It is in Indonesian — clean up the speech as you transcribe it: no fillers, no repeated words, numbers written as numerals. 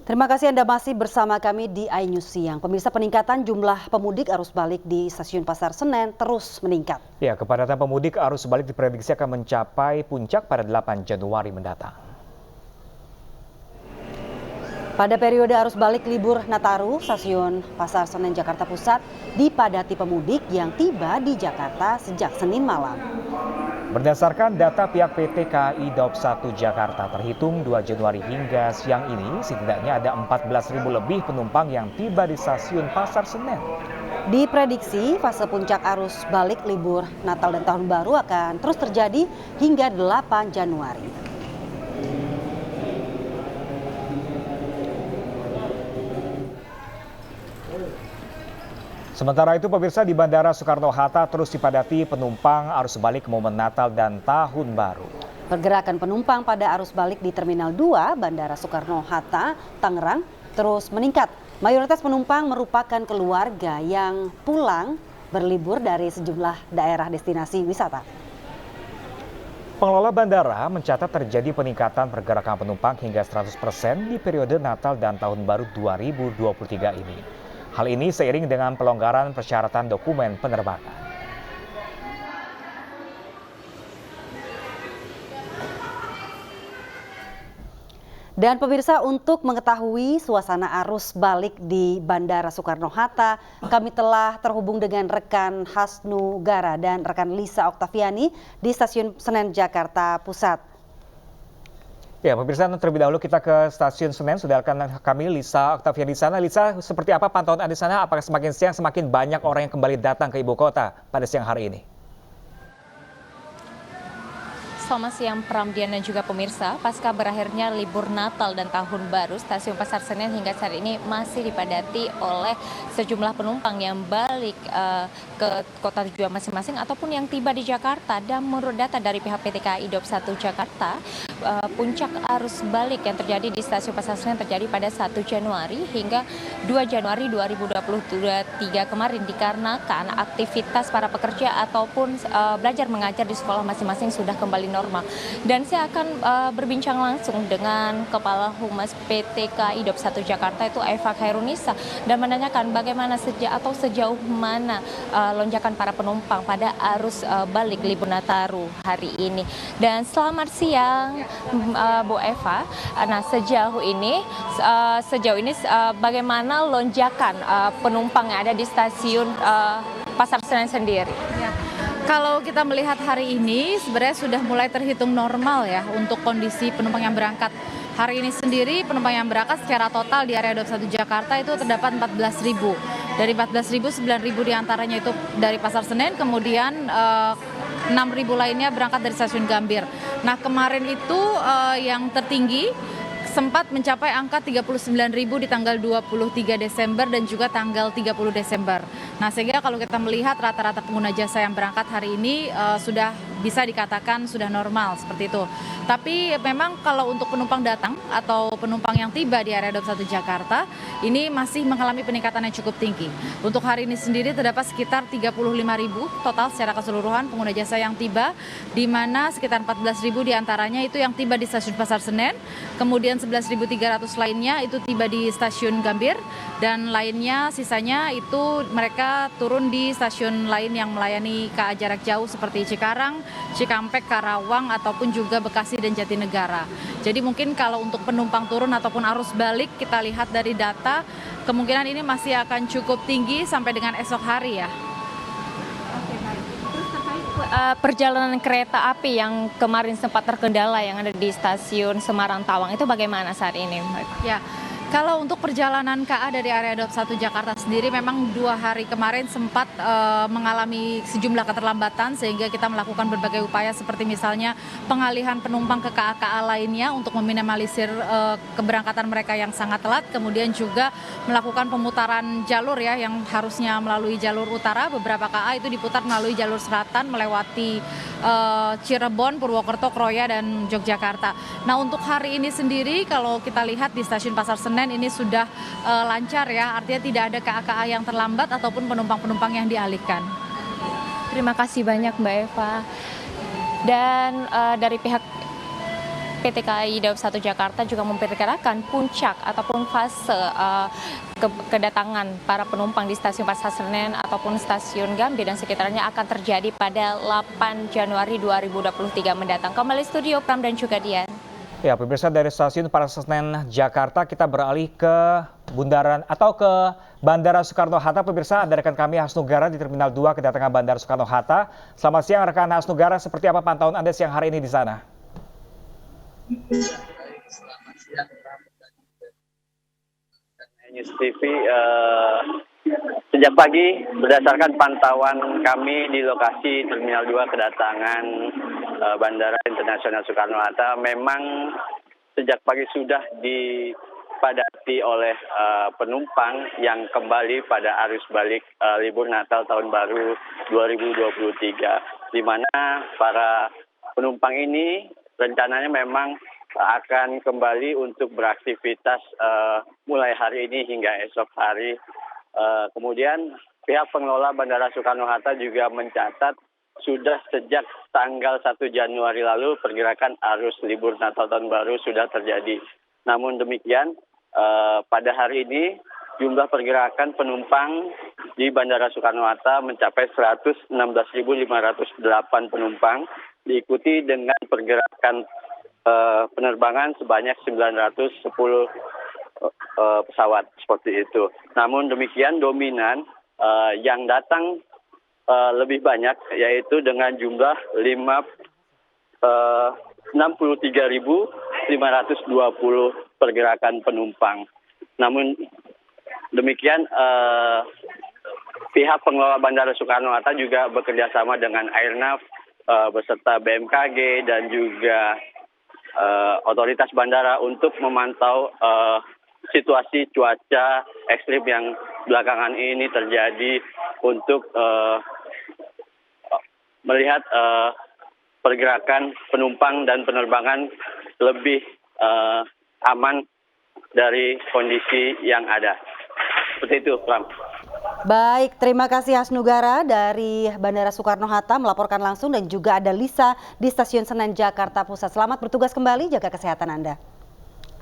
Terima kasih Anda masih bersama kami di iNews Siang. Pemirsa, peningkatan jumlah pemudik arus balik di Stasiun Pasar Senen terus meningkat. Ya, kepadatan pemudik arus balik diprediksi akan mencapai puncak pada 8 Januari mendatang. Pada periode arus balik libur Nataru, Stasiun Pasar Senen Jakarta Pusat dipadati pemudik yang tiba di Jakarta sejak Senin malam. Berdasarkan data pihak PT KAI Daob 1 Jakarta, terhitung 2 Januari hingga siang ini, setidaknya ada 14.000 lebih penumpang yang tiba di Stasiun Pasar Senen. Diprediksi fase puncak arus balik libur Natal dan Tahun Baru akan terus terjadi hingga 8 Januari. Sementara itu, pemirsa, di Bandara Soekarno-Hatta terus dipadati penumpang arus balik momen Natal dan Tahun Baru. Pergerakan penumpang pada arus balik di Terminal 2 Bandara Soekarno-Hatta, Tangerang terus meningkat. Mayoritas penumpang merupakan keluarga yang pulang berlibur dari sejumlah daerah destinasi wisata. Pengelola bandara mencatat terjadi peningkatan pergerakan penumpang hingga 100% di periode Natal dan Tahun Baru 2023 ini. Hal ini seiring dengan pelonggaran persyaratan dokumen penerbangan. Dan pemirsa, untuk mengetahui suasana arus balik di Bandara Soekarno-Hatta, kami telah terhubung dengan rekan Hasnu Gara dan rekan Lisa Oktaviani di Stasiun Senen Jakarta Pusat. Ya, pemirsa, terlebih dahulu kita ke Stasiun Senen. Sudah rekan kami Lisa Oktaviani di sana. Lisa, seperti apa pantauan Anda di sana? Apakah semakin siang semakin banyak orang yang kembali datang ke ibu kota pada siang hari ini? Selamat siang Pramdian dan juga pemirsa. Pasca berakhirnya libur Natal dan Tahun Baru, Stasiun Pasar Senen hingga saat ini masih dipadati oleh sejumlah penumpang yang balik ke kota tujuan masing-masing ataupun yang tiba di Jakarta. Dan menurut data dari pihak PT KAI Daob 1 Jakarta, puncak arus balik yang terjadi di Stasiun Pasar Senen terjadi pada 1 Januari hingga 2 Januari 2023 kemarin, dikarenakan aktivitas para pekerja ataupun belajar mengajar di sekolah masing-masing sudah kembali normal. Dan saya akan berbincang langsung dengan Kepala Humas PT KAI Daob 1 Jakarta, itu Eva Khairunisa, dan menanyakan bagaimana sejauh mana lonjakan para penumpang pada arus balik libur Nataru hari ini. Dan selamat siang Bu Eva. Nah, sejauh ini bagaimana lonjakan penumpang yang ada di stasiun Pasar Senen sendiri? Ya. Kalau kita melihat hari ini sebenarnya sudah mulai terhitung normal ya untuk kondisi penumpang yang berangkat. Hari ini sendiri penumpang yang berangkat secara total di area Daob 1 Jakarta itu terdapat 14.000. Dari 14.000, 9.000 diantaranya itu dari Pasar Senen, kemudian 6.000 lainnya berangkat dari Stasiun Gambir. Nah, kemarin itu yang tertinggi sempat mencapai angka 39.000 di tanggal 23 Desember dan juga tanggal 30 Desember. Nah, sehingga kalau kita melihat rata-rata pengguna jasa yang berangkat hari ini sudah bisa dikatakan sudah normal seperti itu. Tapi memang kalau untuk penumpang datang atau penumpang yang tiba di area Daob 1 Jakarta, ini masih mengalami peningkatan yang cukup tinggi. Untuk hari ini sendiri terdapat sekitar 35.000 total secara keseluruhan pengguna jasa yang tiba, di mana sekitar 14.000 diantaranya itu yang tiba di Stasiun Pasar Senen, kemudian 11.300 lainnya itu tiba di Stasiun Gambir, dan lainnya sisanya itu mereka turun di stasiun lain yang melayani KA jarak jauh seperti Cikarang, Cikampek, Karawang, ataupun juga Bekasi dan Jatinegara. Jadi mungkin kalau untuk penumpang turun ataupun arus balik kita lihat dari data, kemungkinan ini masih akan cukup tinggi sampai dengan esok hari ya. Oke, baik. Terus terkait perjalanan kereta api yang kemarin sempat terkendala yang ada di stasiun Semarang Tawang itu bagaimana saat ini? Ya. Kalau untuk perjalanan KA dari area Daob 1 Jakarta sendiri memang 2 hari kemarin sempat mengalami sejumlah keterlambatan, sehingga kita melakukan berbagai upaya seperti misalnya pengalihan penumpang ke KA-KA lainnya untuk meminimalisir keberangkatan mereka yang sangat telat, kemudian juga melakukan pemutaran jalur ya yang harusnya melalui jalur utara, beberapa KA itu diputar melalui jalur selatan melewati Cirebon, Purwokerto, Kroya, dan Yogyakarta. Nah, untuk hari ini sendiri kalau kita lihat di Stasiun Pasar Senen ini sudah lancar ya, artinya tidak ada KA-KA yang terlambat ataupun penumpang-penumpang yang dialihkan. Terima kasih banyak Mbak Eva. Dan dari pihak PT KAI Daob 1 Jakarta juga memperkirakan puncak ataupun fase kedatangan para penumpang di stasiun Pasar Senen ataupun stasiun Gambir dan sekitarnya akan terjadi pada 8 Januari 2023 mendatang. Kembali studio Pram dan juga Dian. Ya, pemirsa, dari stasiun Pasar Senen Jakarta kita beralih ke bundaran atau ke Bandara Soekarno-Hatta. Pemirsa, ada rekan kami Hasnugara di Terminal 2 kedatangan Bandara Soekarno-Hatta. Selamat siang rekan Hasnugara, seperti apa pantauan Anda siang hari ini di sana? Selamat siang, News TV. Sejak pagi, berdasarkan pantauan kami di lokasi Terminal 2 kedatangan Bandara Internasional Soekarno-Hatta, memang sejak pagi sudah dipadati oleh penumpang yang kembali pada arus balik libur Natal Tahun Baru 2023, di mana para penumpang ini rencananya memang akan kembali untuk beraktivitas mulai hari ini hingga esok hari. Kemudian pihak pengelola Bandara Soekarno-Hatta juga mencatat sudah sejak tanggal 1 Januari lalu pergerakan arus libur Natal Tahun Baru sudah terjadi. Namun demikian pada hari ini jumlah pergerakan penumpang di Bandara Soekarno-Hatta mencapai 116.508 penumpang, diikuti dengan pergerakan penerbangan sebanyak 910 pesawat seperti itu. Namun demikian dominan yang datang lebih banyak, yaitu dengan jumlah 63.520 pergerakan penumpang. Namun demikian pihak pengelola Bandara Soekarno-Hatta juga bekerja sama dengan Airnav beserta BMKG dan juga otoritas bandara untuk memantau situasi cuaca ekstrim yang belakangan ini terjadi untuk melihat pergerakan penumpang dan penerbangan lebih aman dari kondisi yang ada. Seperti itu, Pram. Baik, terima kasih Hasnugara dari Bandara Soekarno-Hatta melaporkan langsung, dan juga ada Lisa di Stasiun Senen Jakarta Pusat. Selamat bertugas kembali, jaga kesehatan Anda.